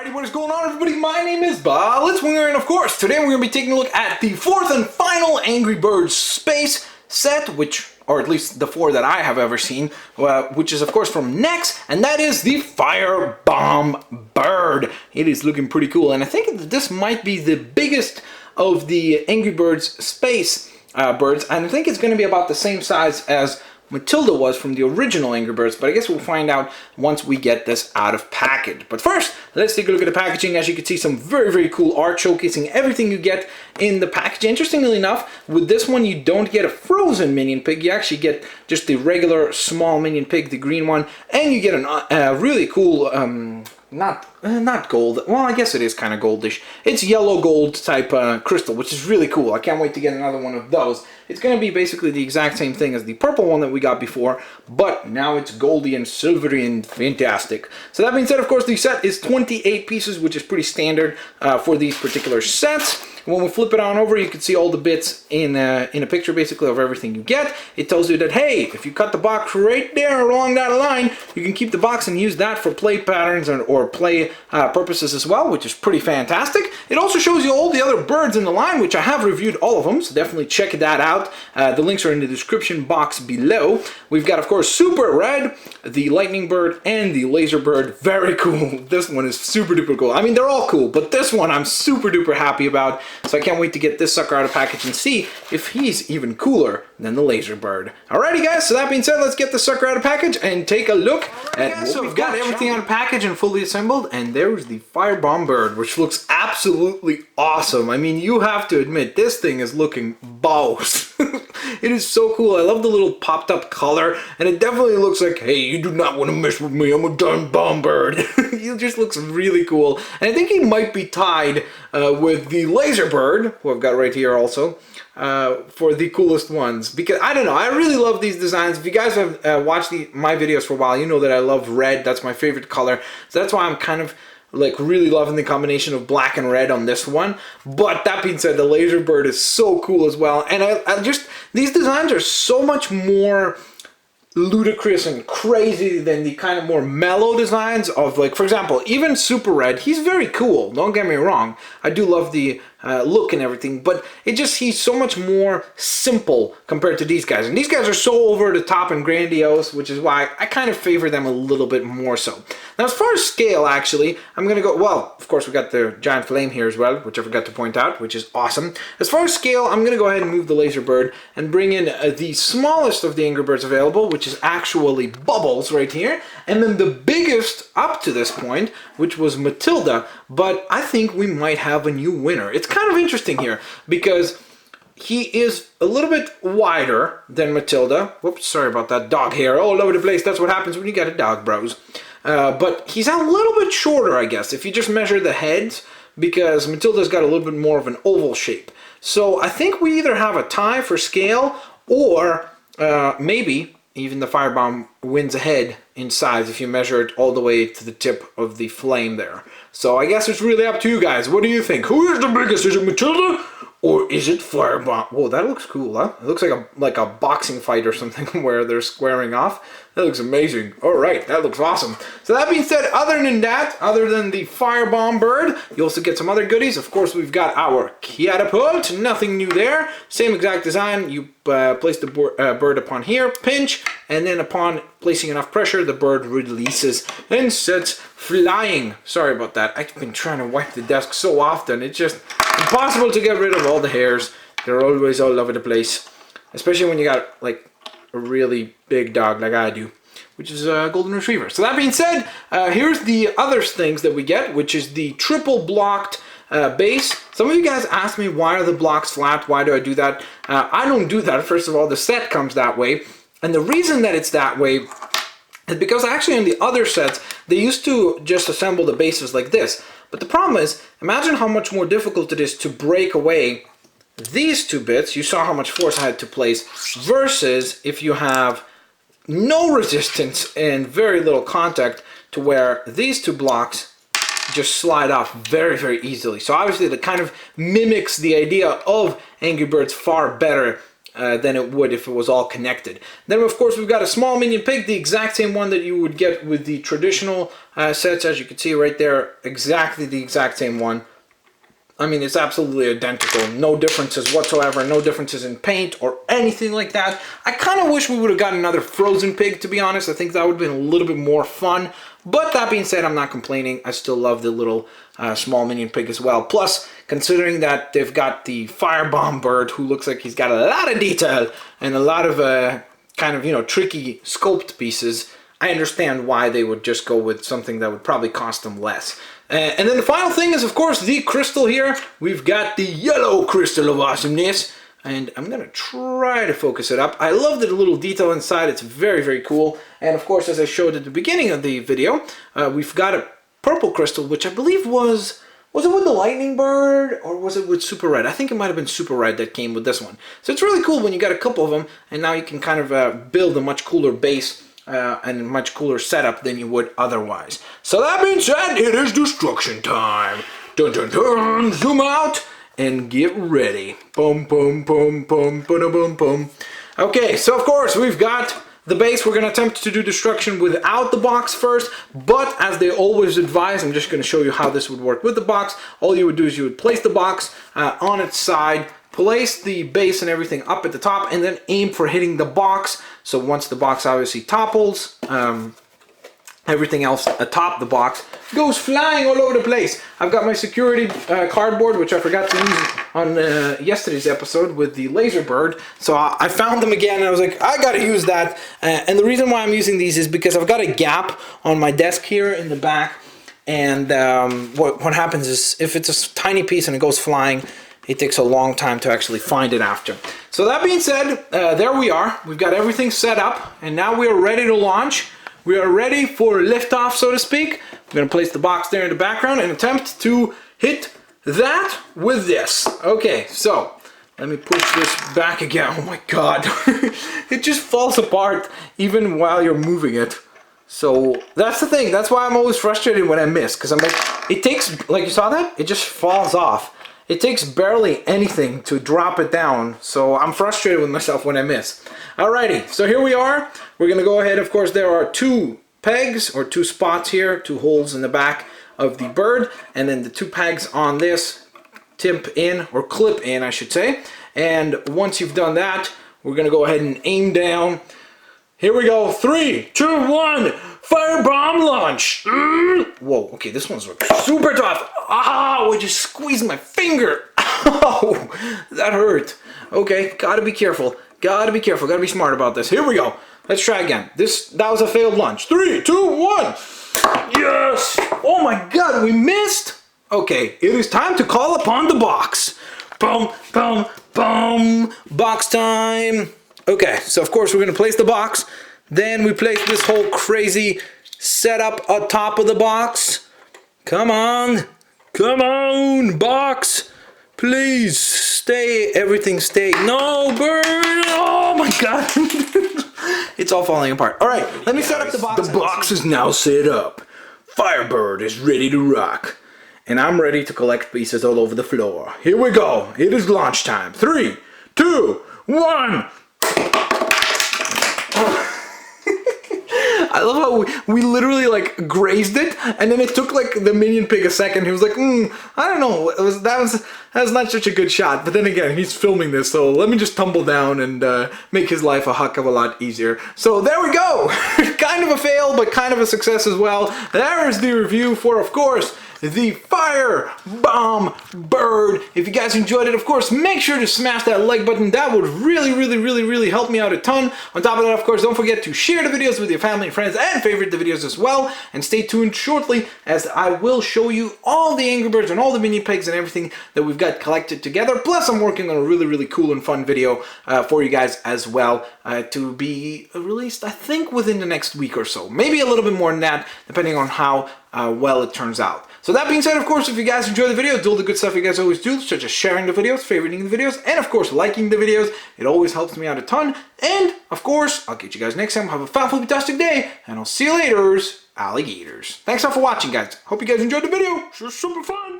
Alrighty, what is going on, everybody? My name is Blitzwinger, and of course, today we're going to be taking a look at the fourth and final Angry Birds Space set, or at least the four that I have ever seen, which is of course from Nex, and that is the Firebomb Bird. It is looking pretty cool, and I think this might be the biggest of the Angry Birds Space birds, and I think it's going to be about the same size as Matilda was from the original Angry Birds, but I guess we'll find out once we get this out of package. But first, let's take a look at the packaging. As you can see, some very, very cool art showcasing everything you get in the package. Interestingly enough, with this one, you don't get a frozen Minion Pig. You actually get just the regular small Minion Pig, the green one, and you get a really cool, not gold. Well, I guess it is kind of goldish. It's yellow gold type crystal, which is really cool. I can't wait to get another one of those. It's going to be basically the exact same thing as the purple one that we got before, but now it's goldy and silvery and fantastic. So that being said, of course, the set is 28 pieces, which is pretty standard for these particular sets. When we flip it on over, you can see all the bits in a picture, basically, of everything you get. It tells you that, hey, if you cut the box right there along that line, you can keep the box and use that for play patterns or play purposes as well, which is pretty fantastic. It also shows you all the other birds in the line, which I have reviewed all of them, so definitely check that out. The links are in the description box below. We've got, of course, Super Red, the Lightning Bird, and the Laser Bird. Very cool. This one is super duper cool. I mean, they're all cool, but this one I'm super duper happy about. So I can't wait to get this sucker out of package and see if he's even cooler than the Laser Bird. Alrighty guys, so that being said, let's get the sucker out of package and take a look at what we've got. Everything out of package and fully assembled, and there's the Firebomb Bird, which looks absolutely awesome. I mean, you have to admit, this thing is looking boss. It is so cool. I love the little popped up color, and it definitely looks like, hey, you do not want to mess with me, I'm a darn bomb bird. It just looks really cool, and I think he might be tied with the Laser Bird, who I've got right here also, for the coolest ones, because I don't know, I really love these designs. If you guys have watched my videos for a while, you know that I love red. That's my favorite color, so that's why I'm kind of like really loving the combination of black and red on this one. But that being said, the Laser Bird is so cool as well, and I just, these designs are so much more ludicrous and crazy than the kind of more mellow designs of, like, for example, even Super Red. He's very cool, don't get me wrong. I do love the look and everything, but he's so much more simple compared to these guys. And these guys are so over the top and grandiose, which is why I kind of favor them a little bit more so. Now, as far as scale, actually, I'm going to go, well, of course, we got the giant flame here as well, which I forgot to point out, which is awesome. As far as scale, I'm going to go ahead and move the Laser Bird and bring in the smallest of the Angry Birds available, which is actually Bubbles right here, and then the biggest up to this point, which was Matilda, but I think we might have a new winner. It's kind of interesting here because he is a little bit wider than Matilda. Whoops, sorry about that. Dog hair all over the place. That's what happens when you get a dog, bros. But he's a little bit shorter, I guess, if you just measure the heads, because Matilda's got a little bit more of an oval shape. So I think we either have a tie for scale, or maybe even the Firebomb wins ahead in size if you measure it all the way to the tip of the flame there. So I guess it's really up to you guys. What do you think? Who is the biggest? Is it Matilda or is it Firebomb? Whoa, that looks cool, huh? It looks like a boxing fight or something where they're squaring off. That looks amazing. All right, that looks awesome. So that being said, other than the Firebomb Bird, you also get some other goodies. Of course, we've got our catapult. Nothing new there. Same exact design. You place the bird upon here, pinch, and then upon placing enough pressure, the bird releases and sets flying. Sorry about that. I've been trying to wipe the desk so often. It's just impossible to get rid of all the hairs. They're always all over the place, especially when you got like a really big dog like I do, which is a golden retriever. So that being said, here's the other things that we get, which is the triple blocked base. Some of you guys asked me, why are the blocks flat? Why do I do that? I don't do that. First of all, the set comes that way, and the reason that it's that way is because actually in the other sets they used to just assemble the bases like this. But the problem is, imagine how much more difficult it is to break away these two bits. You saw how much force I had to place, versus if you have no resistance and very little contact, to where these two blocks just slide off very, very easily. So obviously that kind of mimics the idea of Angry Birds far better than it would if it was all connected. Then of course we've got a small minion pig, the exact same one that you would get with the traditional sets, as you can see right there, exactly the exact same one. I mean, it's absolutely identical, no differences whatsoever, no differences in paint or anything like that. I kind of wish we would have gotten another frozen pig, to be honest. I think that would have been a little bit more fun. But that being said, I'm not complaining. I still love the little small minion pig as well. Plus, considering that they've got the firebomb bird, who looks like he's got a lot of detail and a lot of kind of, you know, tricky sculpt pieces, I understand why they would just go with something that would probably cost them less. And then the final thing is, of course, the crystal here. We've got the yellow crystal of awesomeness. And I'm going to try to focus it up. I love the little detail inside. It's very, very cool. And of course, as I showed at the beginning of the video, we've got a purple crystal, which I believe was it with the lightning bird or was it with super red? I think it might have been super red that came with this one. So it's really cool when you got a couple of them, and now you can kind of build a much cooler base and a much cooler setup than you would otherwise. So that being said, it is destruction time. Dun dun dun, zoom out and get ready. Boom, boom, boom, boom, boom, boom, boom. Okay, so of course we've got the base. We're going to attempt to do destruction without the box first, but as they always advise, I'm just going to show you how this would work with the box. All you would do is you would place the box on its side, place the base and everything up at the top, and then aim for hitting the box. So once the box obviously topples, everything else atop the box goes flying all over the place. I've got my security cardboard, which I forgot to use on yesterday's episode with the laser bird. So I found them again, and I was like, I gotta use that. And the reason why I'm using these is because I've got a gap on my desk here in the back. And what happens is, if it's a tiny piece and it goes flying, it takes a long time to actually find it after. So that being said, there we are. We've got everything set up, and now we are ready to launch. We are ready for liftoff, so to speak. We're going to place the box there in the background and attempt to hit that with this. Okay, so let me push this back again. Oh my god. It just falls apart even while you're moving it. So that's the thing. That's why I'm always frustrated when I miss, because I'm like, it takes, like you saw that? It just falls off. It takes barely anything to drop it down, so I'm frustrated with myself when I miss. Alrighty, so here we are. We're going to go ahead. Of course, there are two pegs, or two spots here, two holes in the back of the bird, and then the two pegs on this tip in, or clip in, I should say. And once you've done that, we're going to go ahead and aim down. Here we go. 3, 2, 1. Firebomb launch. Whoa, okay, this one's super tough. Ow, I just squeezed my finger. Oh, that hurt. Okay, gotta be careful. Gotta be careful. Gotta be smart about this. Here we go. Let's try again. That was a failed launch. 3, 2, 1. Yes. Oh my god, we missed. Okay, it is time to call upon the box. Boom, boom, boom. Box time. Okay, so of course we're going to place the box. Then we place this whole crazy setup on top of the box. Come on. Come on, box. Please stay. Everything stay. No, burn. Oh my god. It's all falling apart. All right, let me set up the box. The box is now set up. Firebird is ready to rock. And I'm ready to collect pieces all over the floor. Here we go. It is launch time. 3, 2, 1. I love how we literally like grazed it, and then it took like the minion pig a second. He was like, I don't know, that was not such a good shot. But then again, he's filming this, so let me just tumble down and make his life a heck of a lot easier. So there we go. Kind of a fail, but kind of a success as well. There is the review for, of course, the Fire Bomb Bird. If you guys enjoyed it, of course, make sure to smash that like button. That would really help me out a ton. On top of that, of course, don't forget to share the videos with your family and friends and favorite the videos as well. And stay tuned shortly, as I will show you all the Angry Birds and all the mini pigs and everything that we've got collected together. Plus, I'm working on a really cool and fun video for you guys as well, to be released, I think, within the next week or so. Maybe a little bit more than that, depending on how well it turns out. So that being said, of course, if you guys enjoy the video, do all the good stuff you guys always do, such as sharing the videos, favoriting the videos, and of course, liking the videos. It always helps me out a ton. And of course, I'll catch you guys next time. Have a fantastic day, and I'll see you later, alligators. Thanks all for watching, guys. Hope you guys enjoyed the video. It was super fun.